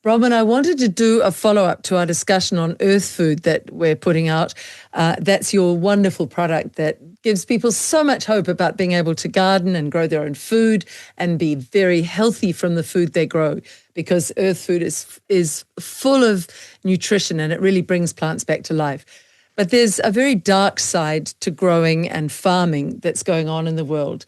Bronwyn, I wanted to do a follow-up to our discussion on Earthfood that we're putting out. That's your wonderful product that gives people so much hope about being able to garden and grow their own food and be very healthy from the food they grow, because Earthfood is full of nutrition and it really brings plants back to life. But there's a very dark side to growing and farming that's going on in the world.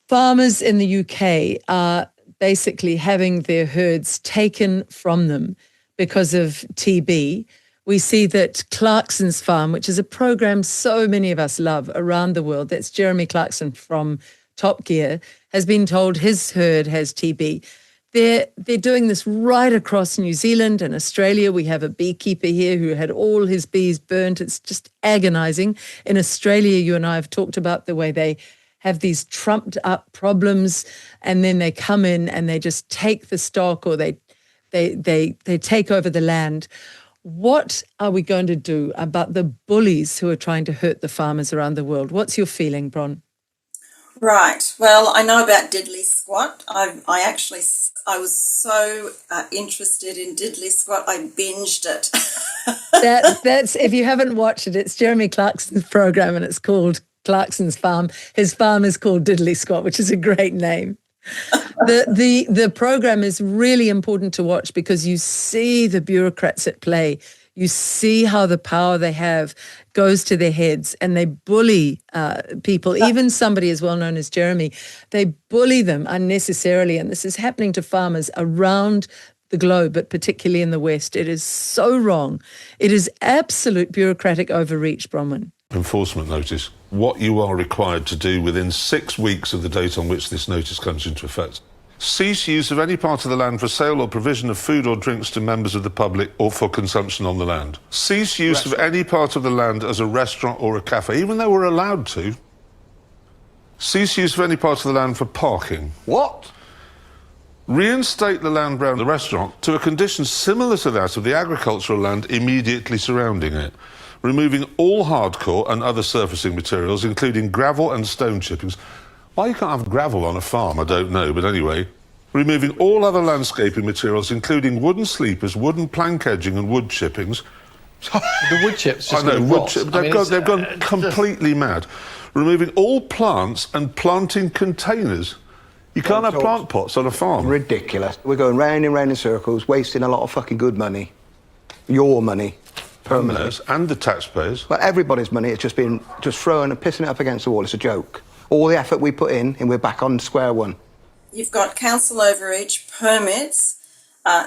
Farmers in the UK are basically having their herds taken from them because of TB. We see that Clarkson's Farm, which is a program so many of us love around the world, that's Jeremy Clarkson from Top Gear, has been told his herd has TB. They're doing this right across New Zealand and Australia. We have a beekeeper here who had all his bees burnt. It's just agonizing. In Australia, you and I have talked about the way they have these trumped up problems, and then they come in and they just take the stock, or they take over the land. What are we going to do about the bullies who are trying to hurt the farmers around the world? What's your feeling, Bron? Right. Well, I know about Diddley Squat. I was so interested in Diddley Squat, I binged it. That's if you haven't watched it, it's Jeremy Clarkson's program and it's called Clarkson's Farm. His farm is called Diddley Squat, which is a great name. The program is really important to watch because you see the bureaucrats at play. You see how the power they have goes to their heads, and they bully people, even somebody as well known as Jeremy. They bully them unnecessarily, and this is happening to farmers around the globe, but particularly in the West. It is so wrong. It is absolute bureaucratic overreach, Bronwyn. Enforcement notice. What you are required to do within 6 weeks of the date on which this notice comes into effect. Cease use of any part of the land for sale or provision of food or drinks to members of the public or for consumption on the land. Cease use of any part of the land as a restaurant or a cafe, even though we're allowed to. Cease use of any part of the land for parking. What? Reinstate the land around the restaurant to a condition similar to that of the agricultural land immediately surrounding it, removing all hardcore and other surfacing materials, including gravel and stone chippings. Why you can't have gravel on a farm, I don't know, but anyway. Removing all other landscaping materials, including wooden sleepers, wooden plank edging and wood chippings. The wood chips just I know, wood chip. they've gone completely mad. Removing all plants and planting containers. You can't have plant pots on a farm. Ridiculous. We're going round and round in circles, wasting a lot of fucking good money. Your money. Permanently. And the taxpayers. Well, everybody's money. It's just been thrown and pissing it up against the wall. It's a joke. All the effort we put in, and we're back on square one. You've got council overreach, permits,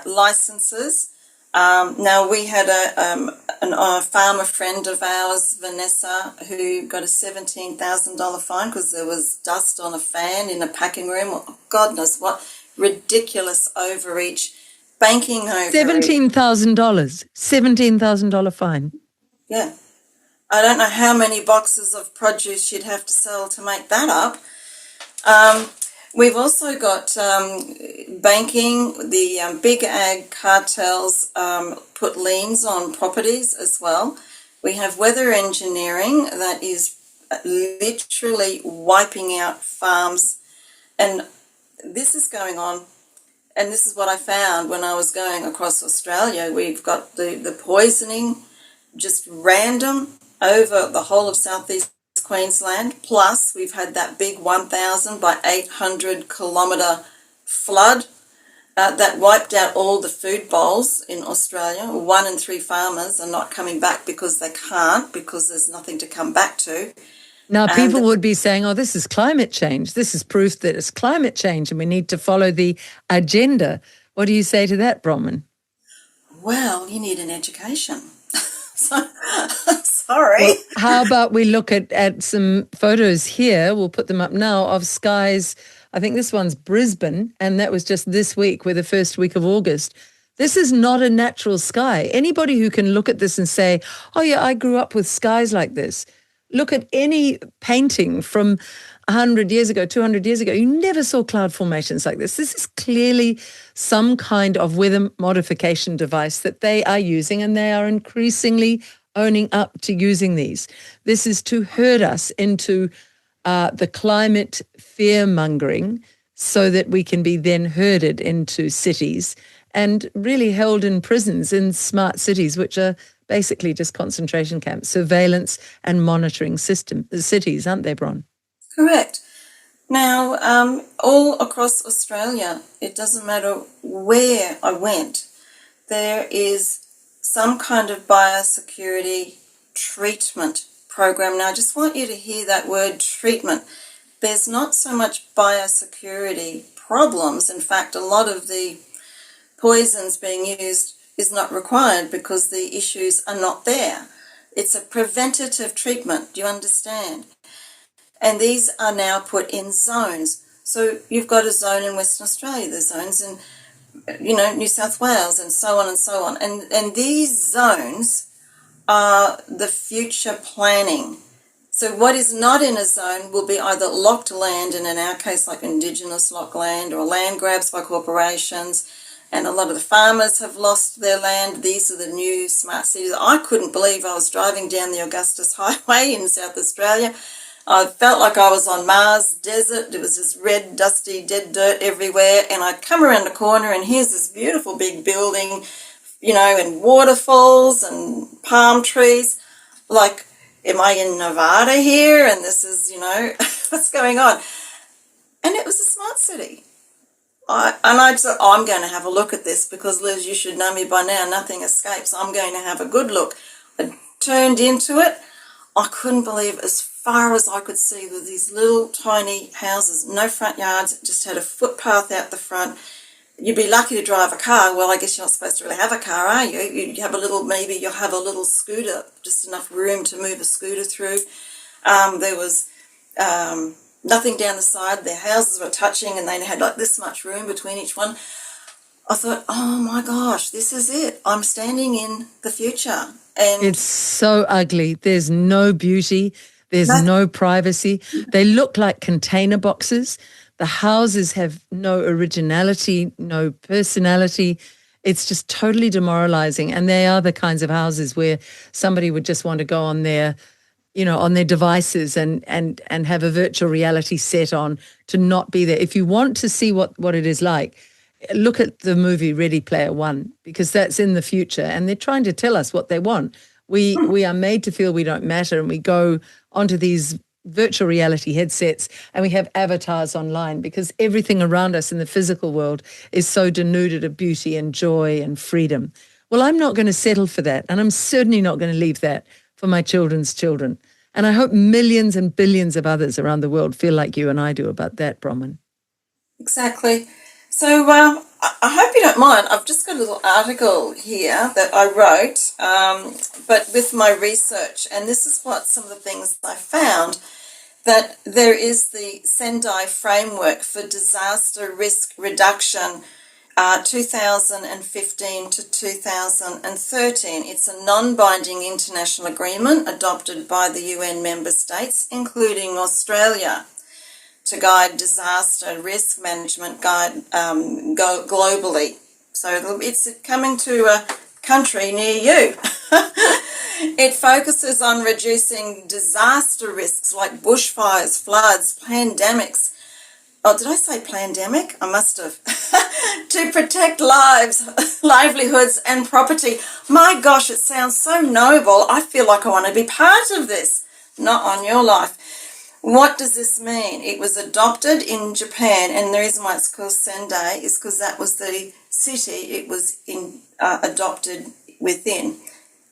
licences. Now, we had a farmer friend of ours, Vanessa, who got a $17,000 fine because there was dust on a fan in a packing room. God knows what. Ridiculous overreach. Banking overreach. $17,000 fine. Yeah. I don't know how many boxes of produce you'd have to sell to make that up. We've also got banking. The big ag cartels put liens on properties as well. We have weather engineering that is literally wiping out farms. And this is going on. And this is what I found when I was going across Australia. We've got the poisoning, just random, over the whole of southeast Queensland. Plus, we've had that big 1,000 by 800 kilometre flood that wiped out all the food bowls in Australia. 1 in 3 farmers are not coming back because they can't, because there's nothing to come back to. Now, people would be saying, oh, this is climate change. This is proof that it's climate change and we need to follow the agenda. What do you say to that, Bronwyn? Well, you need an education. Sorry. Well, how about we look at some photos here, we'll put them up now, of skies. I think this one's Brisbane, and that was just this week, we're the first week of August. This is not a natural sky. Anybody who can look at this and say, oh yeah, I grew up with skies like this. Look at any painting from 100 years ago, 200 years ago. You never saw cloud formations like this. This is clearly some kind of weather modification device that they are using, and they are increasingly owning up to using these. This is to herd us into the climate fear-mongering so that we can be then herded into cities and really held in prisons in smart cities, which are basically just concentration camps, surveillance and monitoring cities, aren't they, Bron? Correct. Now, all across Australia, it doesn't matter where I went, there is some kind of biosecurity treatment program. Now, I just want you to hear that word treatment. There's not so much biosecurity problems. In fact, a lot of the poisons being used is not required because the issues are not there. It's a preventative treatment. Do you understand? And these are now put in zones. So you've got a zone in Western Australia, there's zones in, New South Wales, and so on and so on. And these zones are the future planning. So what is not in a zone will be either locked land, and in our case, like Indigenous locked land, or land grabs by corporations. And a lot of the farmers have lost their land. These are the new smart cities. I couldn't believe I was driving down the Augustus Highway in South Australia. I felt like I was on Mars desert. There was this red, dusty, dead dirt everywhere. And I'd come around the corner and here's this beautiful big building, and waterfalls and palm trees. Like, am I in Nevada here? And this is, what's going on? And it was a smart city. I said, I'm going to have a look at this because, Liz, you should know me by now. Nothing escapes. I'm going to have a good look. I turned into it. I couldn't believe as far as I could see with these little tiny houses, no front yards, just had a footpath out the front. You'd be lucky to drive a car. Well, I guess you're not supposed to really have a car, are you? You have maybe you'll have a little scooter, just enough room to move a scooter through. There was nothing down the side. Their houses were touching and they had like this much room between each one. I thought, oh my gosh, this is it. I'm standing in the future. And it's so ugly. There's no beauty. There's no privacy. They look like container boxes. The houses have no originality, no personality. It's just totally demoralizing. And they are the kinds of houses where somebody would just want to go on their, on their devices and have a virtual reality set on to not be there. If you want to see what it is like, look at the movie Ready Player One, because that's in the future. And they're trying to tell us what they want. We are made to feel we don't matter, and we go onto these virtual reality headsets and we have avatars online because everything around us in the physical world is so denuded of beauty and joy and freedom. Well, I'm not going to settle for that, and I'm certainly not going to leave that for my children's children. And I hope millions and billions of others around the world feel like you and I do about that, Bronwyn. Exactly. So I hope you don't mind. I've just got a little article here that I wrote, but with my research, and this is what some of the things I found, that there is the Sendai Framework for Disaster Risk Reduction 2015 to 2013. It's a non-binding international agreement adopted by the UN member states, including Australia, to guide disaster risk management globally. So it's coming to a country near you. It focuses on reducing disaster risks like bushfires, floods, pandemics. Oh, did I say pandemic? I must have. To protect lives, livelihoods and property. My gosh, it sounds so noble. I feel like I want to be part of this. Not on your life. What does this mean? It was adopted in Japan, and the reason why it's called Sendai is because that was the city it was adopted within.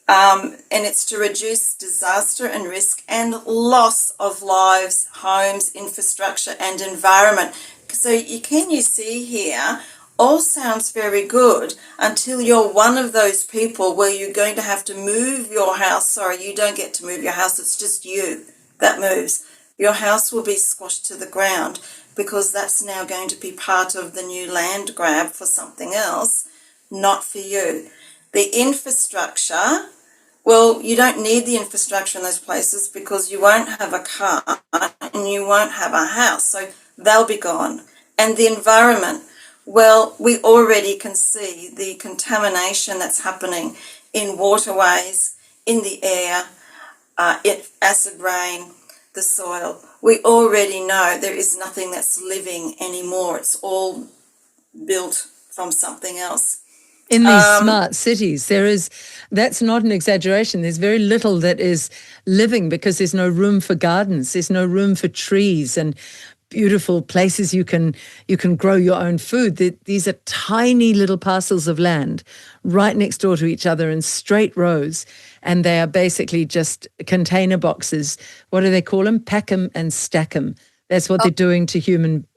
And it's to reduce disaster and risk and loss of lives, homes, infrastructure and environment. So you see here, all sounds very good until you're one of those people where you're going to have to move your house. Sorry, you don't get to move your house. It's just you that moves. Your house will be squashed to the ground because that's now going to be part of the new land grab for something else, not for you. The infrastructure, well, you don't need the infrastructure in those places because you won't have a car and you won't have a house, so they'll be gone. And the environment, well, we already can see the contamination that's happening in waterways, in the air, acid rain, the soil. We already know there is nothing that's living anymore. It's all built from something else. In these smart cities, that's not an exaggeration. There's very little that is living because there's no room for gardens. There's no room for trees and beautiful places you can grow your own food. These are tiny little parcels of land right next door to each other in straight rows, and they are basically just container boxes. What do they call them? Pack 'em and stack 'em. That's what they're doing to human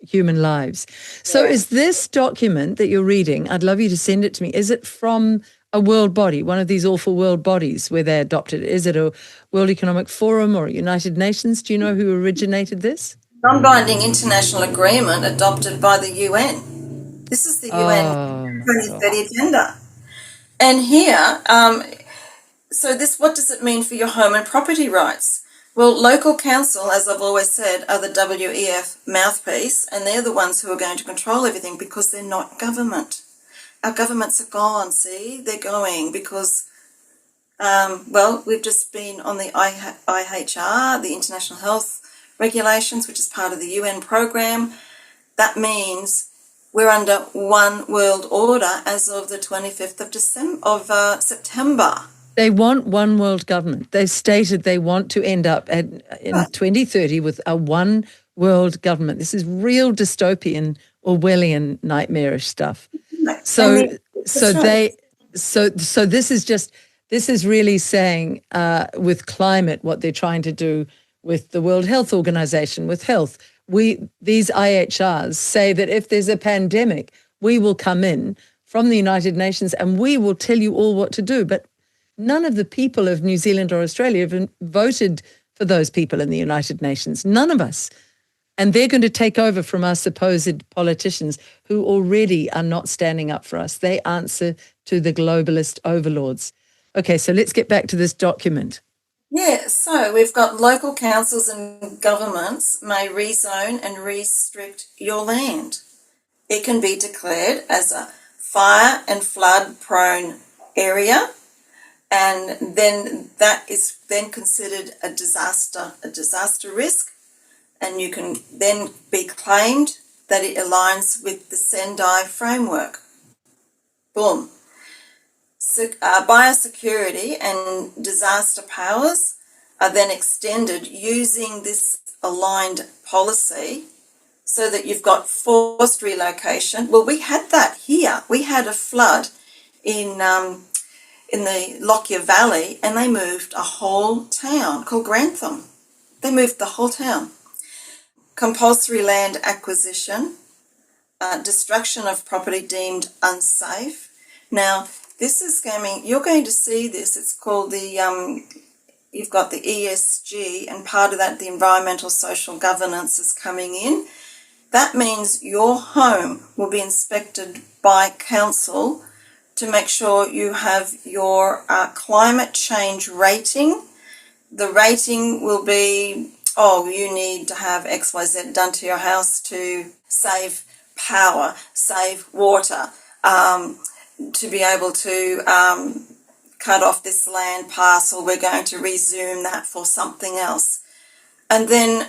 lives. So is this document that you're reading, I'd love you to send it to me, is it from a world body, one of these awful world bodies where they adopted it? Is it a World Economic Forum or a United Nations? Do you know who originated this? Non-binding international agreement adopted by the UN. This is the UN 2030 agenda. And here, what does it mean for your home and property rights? Well, local council, as I've always said, are the WEF mouthpiece, and they're the ones who are going to control everything because they're not government. Our governments are gone, see? They're going because, we've just been on the IHR, the International Health Regulations, which is part of the UN program. That means we're under one world order as of the 25th of September. They want one world government. They've stated they want to end up in 2030 with a one world government. This is real dystopian, Orwellian, nightmarish stuff. So this is really saying with climate what they're trying to do with the World Health Organization, with health. These IHRs say that if there's a pandemic, we will come in from the United Nations and we will tell you all what to do. But none of the people of New Zealand or Australia have voted for those people in the United Nations. None of us. And they're going to take over from our supposed politicians who already are not standing up for us. They answer to the globalist overlords. Okay, so let's get back to this document. Yeah, so we've got local councils and governments may rezone and restrict your land. It can be declared as a fire and flood prone area, and then that is then considered a disaster risk, and you can then be claimed that it aligns with the Sendai Framework. Boom. Biosecurity and disaster powers are then extended using this aligned policy so that you've got forced relocation. Well, we had that here. We had a flood in the Lockyer Valley, and they moved a whole town called Grantham. They moved the whole town. Compulsory land acquisition, destruction of property deemed unsafe. Now, this is you're going to see this. It's called you've got the ESG, and part of that, the environmental social governance is coming in. That means your home will be inspected by council to make sure you have your climate change rating. The rating will be, you need to have XYZ done to your house to save power, save water, to be able to cut off this land parcel. We're going to resume that for something else. And then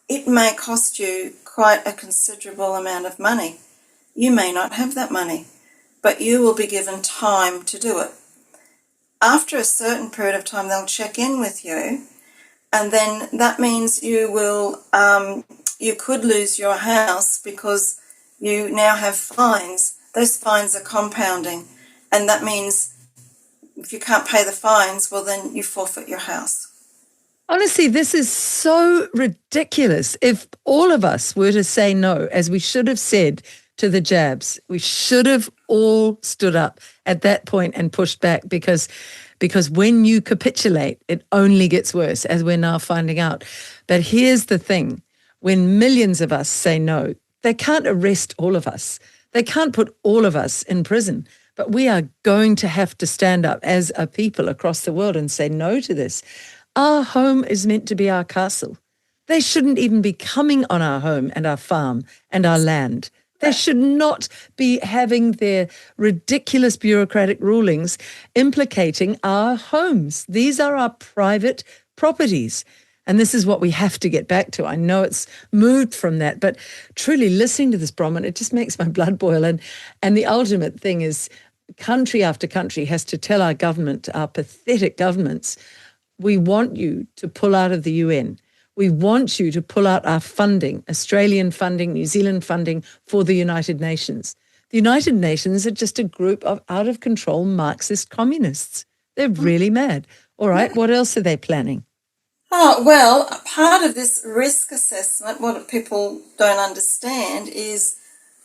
it may cost you quite a considerable amount of money. You may not have that money, but you will be given time to do it. After a certain period of time, they'll check in with you, and then that means you could lose your house because you now have fines. Those fines are compounding, and that means if you can't pay the fines, well, then you forfeit your house. Honestly, this is so ridiculous. If all of us were to say no, as we should have said to the jabs, we should have all stood up at that point and pushed back, because when you capitulate, it only gets worse, as we're now finding out. But here's the thing. When millions of us say no, they can't arrest all of us. They can't put all of us in prison. But we are going to have to stand up as a people across the world and say no to this. Our home is meant to be our castle. They shouldn't even be coming on our home and our farm and our land. They should not be having their ridiculous bureaucratic rulings implicating our homes. These are our private properties. And this is what we have to get back to. I know it's moved from that, but truly listening to this, Bronwyn, it just makes my blood boil. And the ultimate thing is country after country has to tell our government, our pathetic governments, we want you to pull out of the UN. We want you to pull out our funding, Australian funding, New Zealand funding for the United Nations. The United Nations are just a group of out-of-control Marxist communists. They're really mad. All right, what else are they planning? Oh, well, part of this risk assessment, what people don't understand is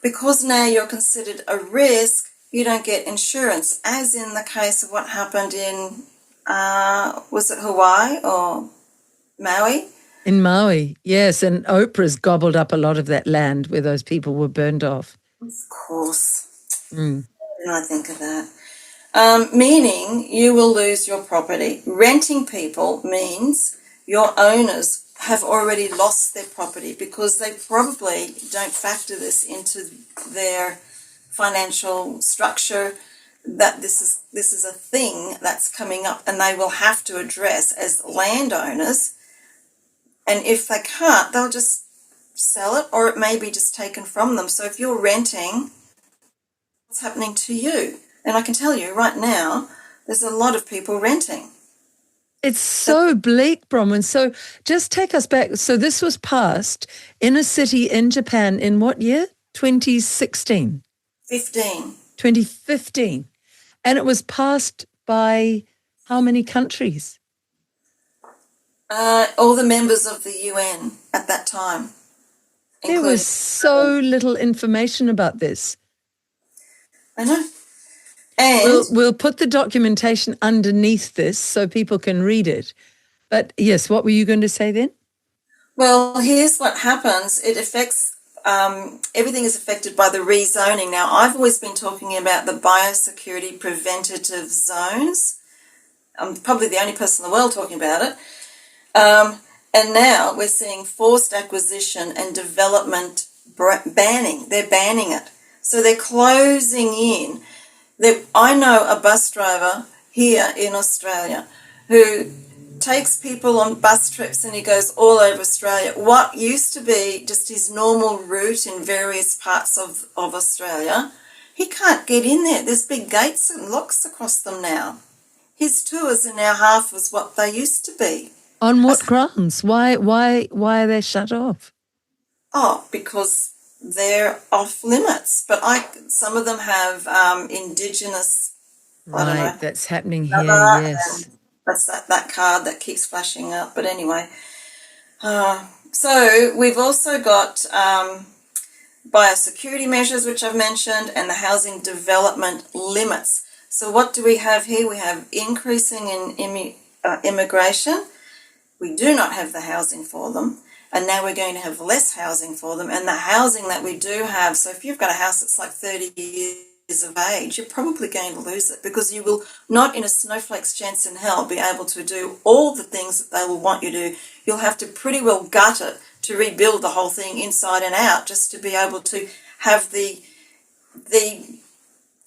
because now you're considered a risk, you don't get insurance, as in the case of what happened in, was it Hawaii or Maui? In Maui, yes, and Oprah's gobbled up a lot of that land where those people were burned off. Of course. Didn't I think of that? Meaning you will lose your property. Renting people means your owners have already lost their property because they probably don't factor this into their financial structure, that this is a thing that's coming up and they will have to address as landowners. And if they can't, they'll just sell it, or it may be just taken from them. So if you're renting, what's happening to you? And I can tell you right now, there's a lot of people renting. It's so bleak, Bronwyn. So just take us back. So this was passed in a city in Japan in what year? 2016? 2015. And it was passed by how many countries? All the members of the UN at that time. There was so little information about this. I know. And we'll put the documentation underneath this so people can read it. But yes, what were you going to say then? Well, here's what happens. It affects, everything is affected by the rezoning. Now, I've always been talking about the biosecurity preventative zones. I'm probably the only person in the world talking about it. And now we're seeing forced acquisition and development banning. They're banning it. So they're closing in. I know a bus driver here in Australia who takes people on bus trips and he goes all over Australia. What used to be just his normal route in various parts of Australia, he can't get in there. There's big gates and locks across them now. His tours are now half as what they used to be. On what grounds? Why are they shut off? Oh, because they're off limits. But some of them have Indigenous. Right, that's happening here. Yes, that's that card that keeps flashing up. But anyway, so we've also got biosecurity measures, which I've mentioned, and the housing development limits. So what do we have here? We have increasing in immigration. We do not have the housing for them, and now we're going to have less housing for them. And the housing that we do have, so if you've got a house that's like 30 years of age, you're probably going to lose it because you will not in a snowflake's chance in hell be able to do all the things that they will want you to do. You'll have to pretty well gut it to rebuild the whole thing inside and out just to be able to have the thing,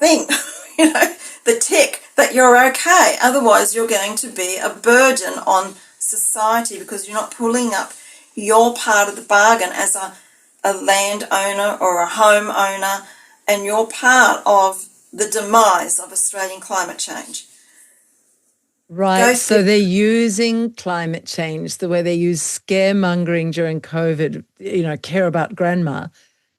the tick that you're okay. Otherwise, you're going to be a burden on society because you're not pulling up your part of the bargain as a landowner or a homeowner, and you're part of the demise of Australian climate change. Right, so they're using climate change the way they use scaremongering during COVID, care about grandma.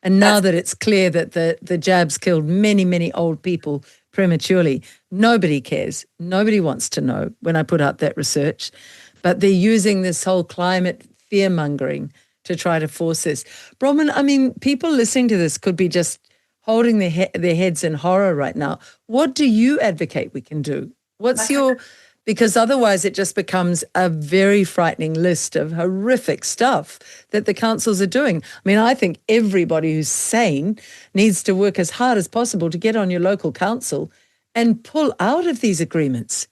And now that it's clear that the jabs killed many, many old people prematurely, nobody cares. Nobody wants to know when I put out that research. But they're using this whole climate fear-mongering to try to force this. Bronwyn, I mean, people listening to this could be just holding their heads in horror right now. What do you advocate we can do? Because otherwise it just becomes a very frightening list of horrific stuff that the councils are doing. I mean, I think everybody who's sane needs to work as hard as possible to get on your local council and pull out of these agreements.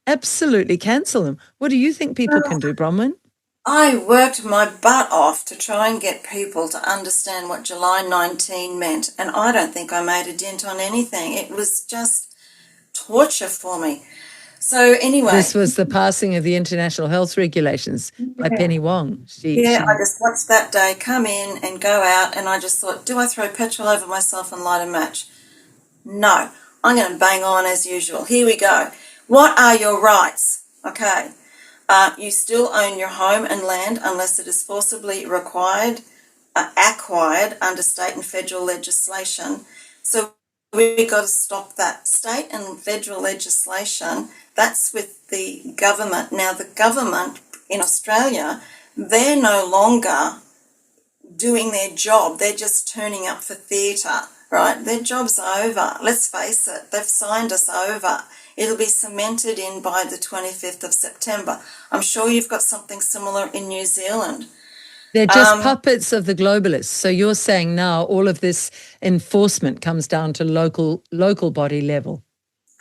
Absolutely cancel them. What do you think people can do, Bronwyn? I worked my butt off to try and get people to understand what July 19 meant, and I don't think I made a dent on anything. It was just torture for me. So anyway. This was the passing of the International Health Regulations by Penny Wong. I just watched that day come in and go out, and I just thought, do I throw petrol over myself and light a match? No. I'm going to bang on as usual. Here we go. What are your rights? Okay. You still own your home and land unless it is forcibly acquired under state and federal legislation. So we've got to stop that. State and federal legislation, that's with the government. Now, the government in Australia, they're no longer doing their job. They're just turning up for theatre, right? Their job's over. Let's face it, they've signed us over. It'll be cemented in by the 25th of September. I'm sure you've got something similar in New Zealand. They're just puppets of the globalists. So you're saying now all of this enforcement comes down to local body level.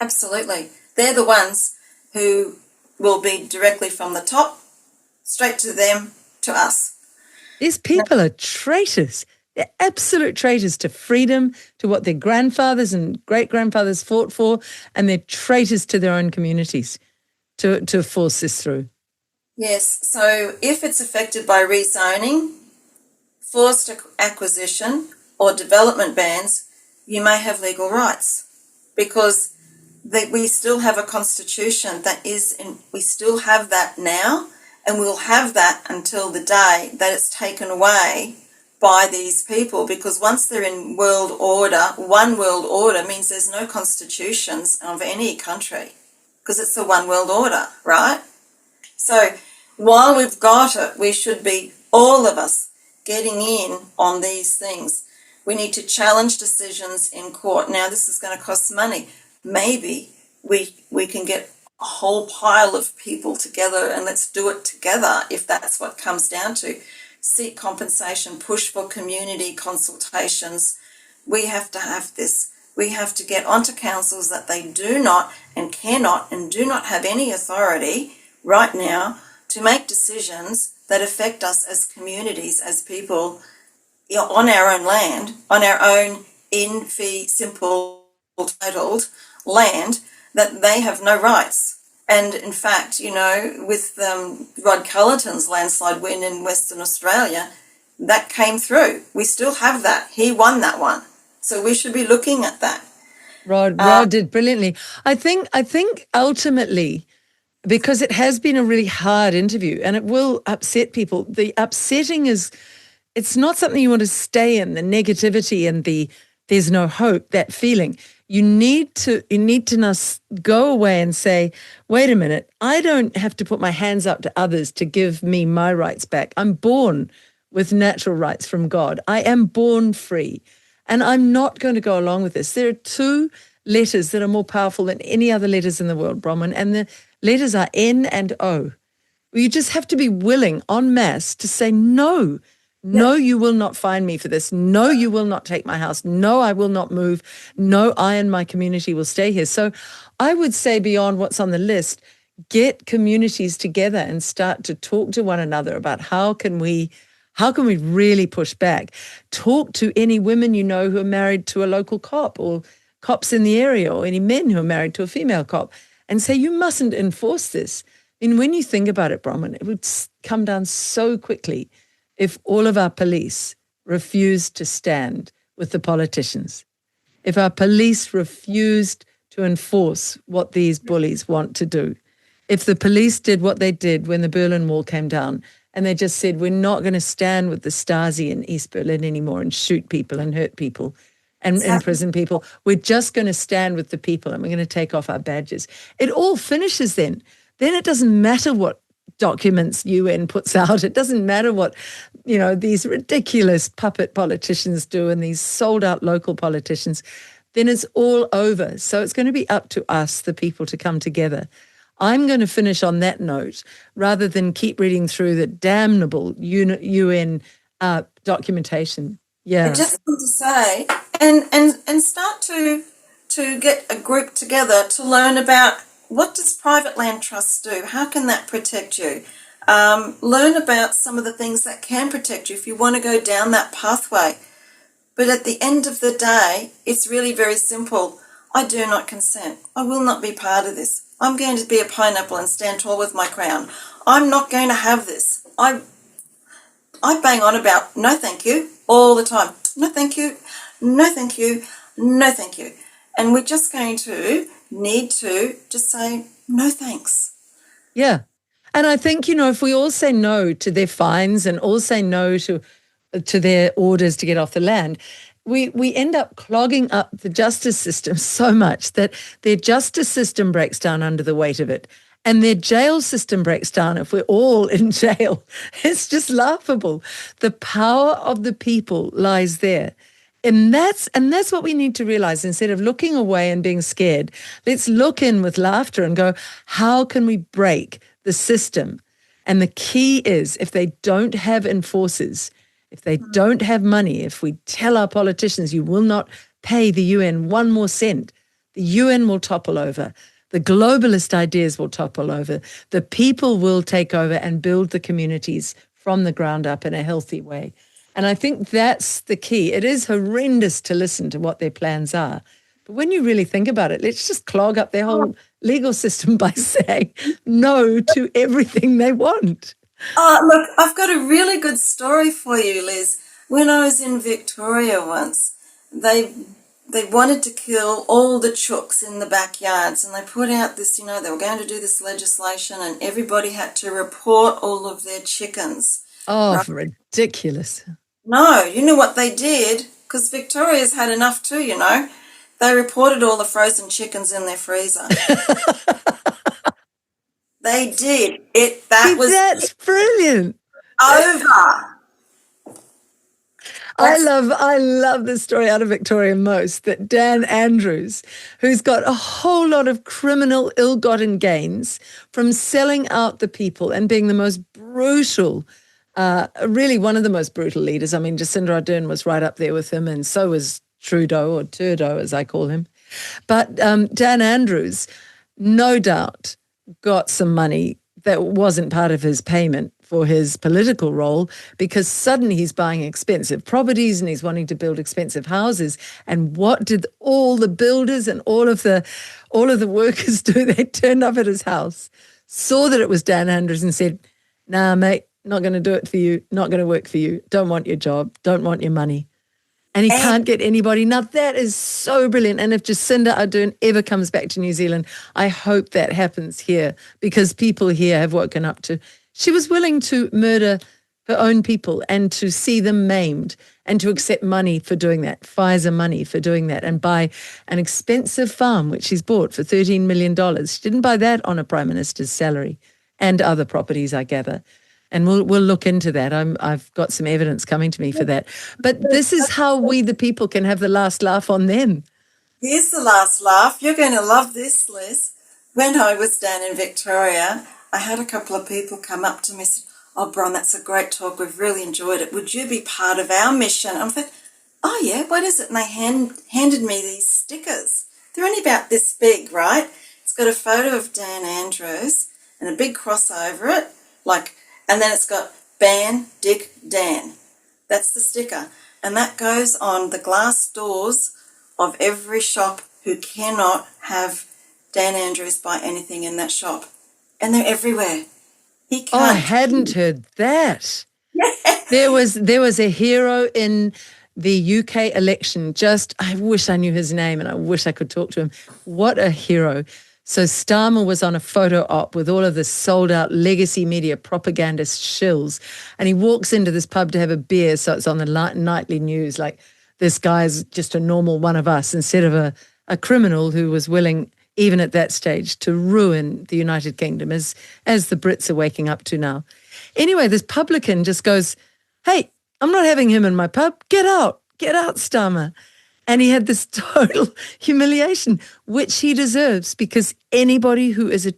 Absolutely. They're the ones who will be directly from the top, straight to them, to us. These people are traitors. They're absolute traitors to freedom, to what their grandfathers and great-grandfathers fought for, and they're traitors to their own communities to force this through. Yes, so if it's affected by rezoning, forced acquisition or development bans, you may have legal rights because we still have a constitution we still have that now, and we'll have that until the day that it's taken away by these people, because once they're in world order, one world order means there's no constitutions of any country because it's a one world order, right? So while we've got it, we should be, all of us, getting in on these things. We need to challenge decisions in court. Now, this is going to cost money. Maybe we can get a whole pile of people together and let's do it together if that's what comes down to. Seek compensation, push for community consultations. We have to have this. We have to get onto councils that they do not and cannot and do not have any authority right now to make decisions that affect us as communities, as people on our own land, on our own in fee simple titled land, that they have no rights. And in fact, with Rod Cullerton's landslide win in Western Australia, that came through. We still have that. He won that one. So we should be looking at that. Rod did brilliantly. I think ultimately, because it has been a really hard interview and it will upset people, the upsetting is, it's not something you want to stay in, the negativity and the there's no hope, that feeling. You need to now go away and say, wait a minute, I don't have to put my hands up to others to give me my rights back. I'm born with natural rights from God. I am born free. And I'm not going to go along with this. There are two letters that are more powerful than any other letters in the world, Bronwyn, and the letters are N and O. You just have to be willing en masse to say no. No, you will not find me for this. No, you will not take my house. No, I will not move. No, I and my community will stay here. So I would say beyond what's on the list, get communities together and start to talk to one another about how can we really push back. Talk to any women you know who are married to a local cop or cops in the area, or any men who are married to a female cop, and say, you mustn't enforce this. And when you think about it, Bronwyn, it would come down so quickly if all of our police refused to stand with the politicians, if our police refused to enforce what these bullies want to do, if the police did what they did when the Berlin Wall came down and they just said, we're not going to stand with the Stasi in East Berlin anymore and shoot people and hurt people and imprison people. We're just going to stand with the people and we're going to take off our badges. It all finishes then. Then it doesn't matter what documents UN puts out. It doesn't matter what, these ridiculous puppet politicians do and these sold out local politicians. Then it's all over. So it's going to be up to us, the people, to come together. I'm going to finish on that note rather than keep reading through the damnable UN documentation. Yeah. I just want to say, and start to get a group together to learn about what does private land trusts do? How can that protect you? Learn about some of the things that can protect you if you want to go down that pathway. But at the end of the day, it's really very simple. I do not consent. I will not be part of this. I'm going to be a pineapple and stand tall with my crown. I'm not going to have this. I bang on about no thank you all the time. No thank you, no thank you, no thank you. And we're just going to need to just say, no thanks. Yeah. And I think, if we all say no to their fines and all say no to their orders to get off the land, we end up clogging up the justice system so much that their justice system breaks down under the weight of it. And their jail system breaks down if we're all in jail. It's just laughable. The power of the people lies there. And that's what we need to realize. Instead of looking away and being scared, let's look in with laughter and go, how can we break the system? And the key is, if they don't have enforcers, if they don't have money, if we tell our politicians, you will not pay the UN 1 more cent, the UN will topple over. The globalist ideas will topple over. The people will take over and build the communities from the ground up in a healthy way. And I think that's the key. It is horrendous to listen to what their plans are. But when you really think about it, let's just clog up their whole legal system by saying no to everything they want. Look, I've got a really good story for you, Liz. When I was in Victoria once, they wanted to kill all the chooks in the backyards, and they put out this, they were going to do this legislation, and everybody had to report all of their chickens. Oh, right? Ridiculous. No, you know what they did? Because Victoria's had enough too, They reported all the frozen chickens in their freezer. They did. That's brilliant. Over. I love the story out of Victoria most, that Dan Andrews, who's got a whole lot of criminal ill-gotten gains from selling out the people and being the most brutal, really one of the most brutal leaders. I mean, Jacinda Ardern was right up there with him, and so was Trudeau, or Turdo as I call him. But Dan Andrews, no doubt, got some money that wasn't part of his payment for his political role, because suddenly he's buying expensive properties and he's wanting to build expensive houses. And what did all the builders and all of the workers do? They turned up at his house, saw that it was Dan Andrews and said, nah, mate, not going to do it for you, not going to work for you, don't want your job, don't want your money. And he can't get anybody. Now, that is so brilliant. And if Jacinda Ardern ever comes back to New Zealand, I hope that happens here, because people here have woken up to, she was willing to murder her own people and to see them maimed and to accept money for doing that, Pfizer money for doing that, and buy an expensive farm, which she's bought for $13 million. She didn't buy that on a prime minister's salary, and other properties, I gather. And we'll look into that. I've got some evidence coming to me for that. But this is how we, the people, can have the last laugh on them. Here's the last laugh. You're going to love this, Liz. When I was down in Victoria, I had a couple of people come up to me and said, oh, Bron, that's a great talk. We've really enjoyed it. Would you be part of our mission? I'm like, oh, yeah, what is it? And they handed me these stickers. They're only about this big, right? It's got a photo of Dan Andrews and a big cross over it, and then it's got Ban Dick Dan. That's the sticker. And that goes on the glass doors of every shop who cannot have Dan Andrews buy anything in that shop. And they're everywhere. He can't. Oh, I hadn't heard that. There was a hero in the UK election. I wish I knew his name and I wish I could talk to him. What a hero. So Starmer was on a photo op with all of the sold-out legacy media propagandist shills, and he walks into this pub to have a beer, so it's on the nightly news, like this guy's just a normal one of us, instead of a criminal who was willing, even at that stage, to ruin the United Kingdom, as the Brits are waking up to now. Anyway, this publican just goes, hey, I'm not having him in my pub. Get out, Starmer. And he had this total humiliation, which he deserves, because anybody who is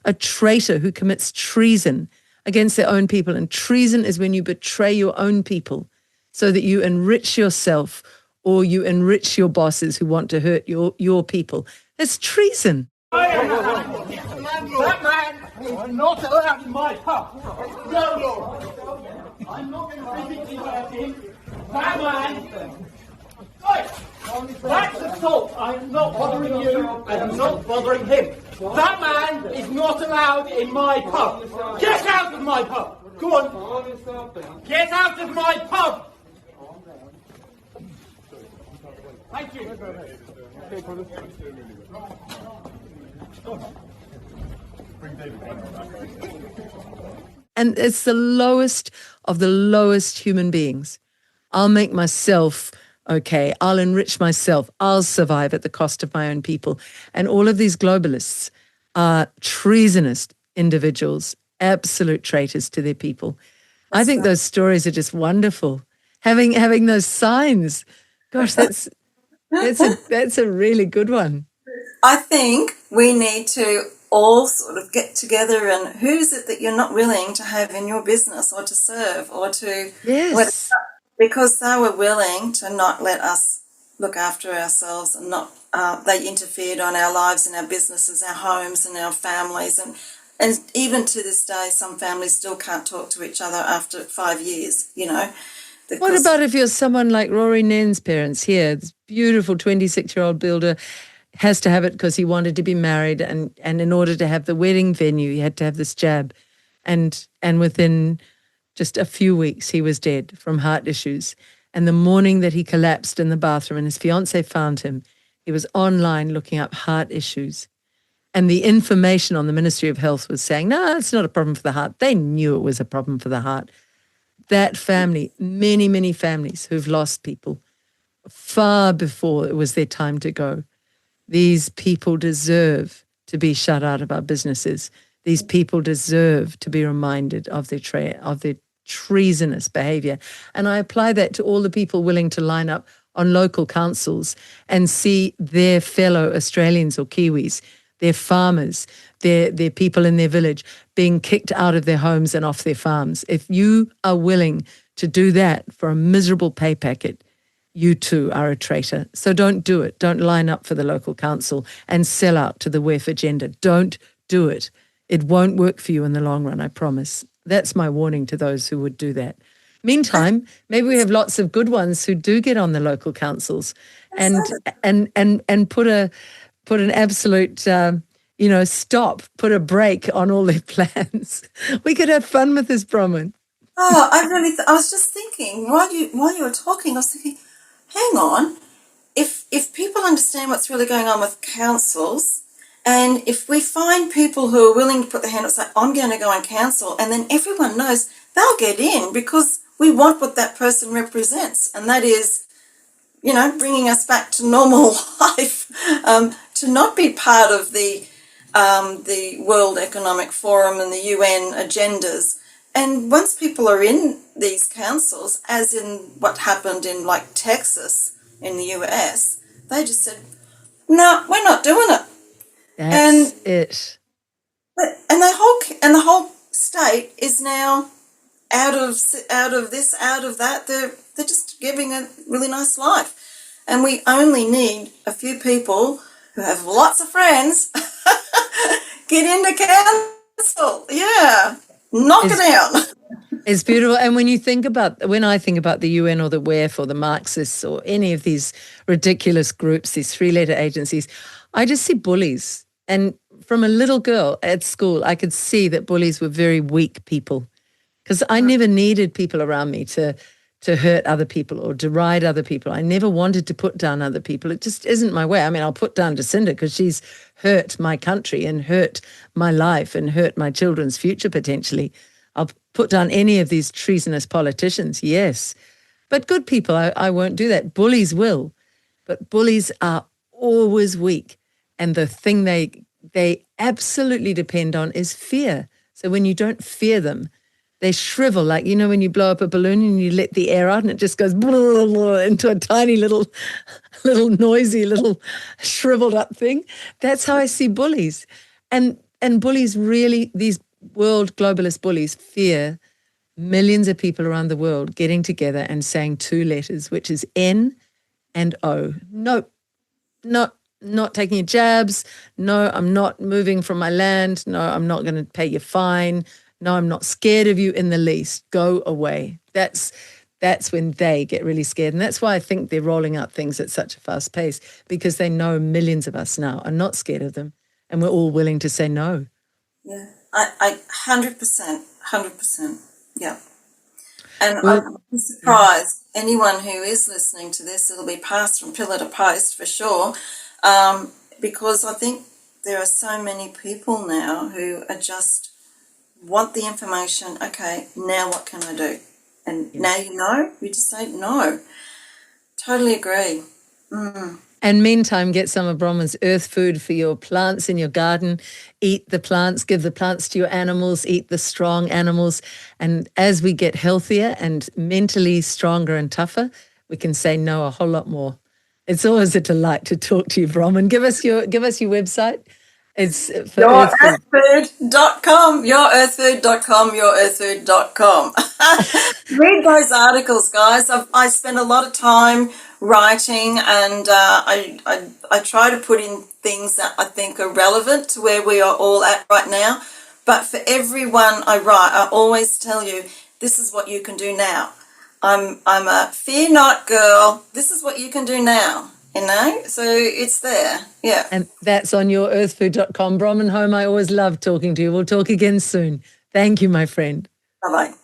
a traitor, who commits treason against their own people, and treason is when you betray your own people so that you enrich yourself or you enrich your bosses who want to hurt your people. That's treason. That man is not allowed in my pub. No, Lord. I'm not going to physically hurt him. That man... That's assault. I'm not bothering you, and I'm not bothering him. That man is not allowed in my pub. Get out of my pub. Go on. Get out of my pub. Thank you. And it's the lowest of the lowest human beings. I'll make myself okay. I'll enrich myself. I'll survive at the cost of my own people. And all of these globalists are treasonous individuals, absolute traitors to their people. I think those stories are just wonderful. Having those signs, gosh, that's a really good one. I think we need to all sort of get together and who's it that you're not willing to have in your business or to serve or to Yes. because they were willing to not let us look after ourselves and not they interfered on our lives and our businesses, our homes and our families, and even to this day some families still can't talk to each other after 5 years, you know. What about if you're someone like Rory Nen's parents here, this beautiful 26-year-old builder, has to have it because he wanted to be married, and in order to have the wedding venue, he had to have this jab. And within just a few weeks, he was dead from heart issues. And the morning that he collapsed in the bathroom and his fiancée found him, he was online looking up heart issues. And the information on the Ministry of Health was saying, no, it's not a problem for the heart. They knew it was a problem for the heart. That family, many, many families who've lost people far before it was their time to go. These people deserve to be shut out of our businesses. These people deserve to be reminded of their treasonous behaviour. And I apply that to all the people willing to line up on local councils and see their fellow Australians or Kiwis, their farmers, their people in their village being kicked out of their homes and off their farms. If you are willing to do that for a miserable pay packet, you too are a traitor. So don't do it. Don't line up for the local council and sell out to the WEF agenda. Don't do it. It won't work for you in the long run, I promise. That's my warning to those who would do that. Meantime, maybe we have lots of good ones who do get on the local councils and put an absolute stop, put a break on all their plans. We could have fun with this, Bronwyn. Oh, I was just thinking while you were talking, I was thinking, hang on, if people understand what's really going on with councils, and if we find people who are willing to put their hand up and say, I'm going to go on council, and then everyone knows they'll get in because we want what that person represents, and that is, you know, bringing us back to normal life, to not be part of the World Economic Forum and the UN agendas. And once people are in these councils, as in what happened in like Texas in the US, they just said, no, we're not doing it. That's it. And the whole state is now out of this, out of that. They're just giving a really nice life. And we only need a few people who have lots of friends get into council. Yeah. Knock it down. It's beautiful. And when I think about the UN or the WEF or the Marxists or any of these ridiculous groups, these three-letter agencies, I just see bullies. And from a little girl at school, I could see that bullies were very weak people because I never needed people around me to hurt other people or deride other people. I never wanted to put down other people. It just isn't my way. I mean, I'll put down Jacinda because she's hurt my country and hurt my life and hurt my children's future potentially. I'll put down any of these treasonous politicians, yes. But good people, I won't do that. Bullies will. But bullies are always weak. And the thing they absolutely depend on is fear. So when you don't fear them, they shrivel, like, you know, when you blow up a balloon and you let the air out and it just goes blah, blah, blah, into a tiny little noisy, little shriveled up thing. That's how I see bullies. And bullies really, these world globalist bullies fear millions of people around the world getting together and saying two letters, which is N and O. Nope, not taking your jabs. No, I'm not moving from my land. No, I'm not going to pay your fine. No, I'm not scared of you in the least. Go away. That's when they get really scared. And that's why I think they're rolling out things at such a fast pace, because they know millions of us now are not scared of them. And we're all willing to say no. Yeah, I 100%. Yeah. And I'm surprised anyone who is listening to this, it'll be passed from pillar to post for sure. because I think there are so many people now who are just want the information. Okay, now what can I do? And now you just say no. Totally agree. And meantime, get some of Bronwyn's earth food for your plants in your garden. Eat the plants, give the plants to your animals, eat the strong animals. And as we get healthier and mentally stronger and tougher, we can say no a whole lot more. It's always a delight to talk to you, Bronwyn. Give us your website. It's for Yourearthfood.com, yourearthfood.com. Read those articles, guys. I spend a lot of time writing, and I try to put in things that I think are relevant to where we are all at right now. But for everyone I write, I always tell you, this is what you can do now. I'm a fear not girl. This is what you can do now. So it's there. Yeah. And that's on yourearthfood.com. Bronwyn Holm, I always love talking to you. We'll talk again soon. Thank you, my friend. Bye-bye.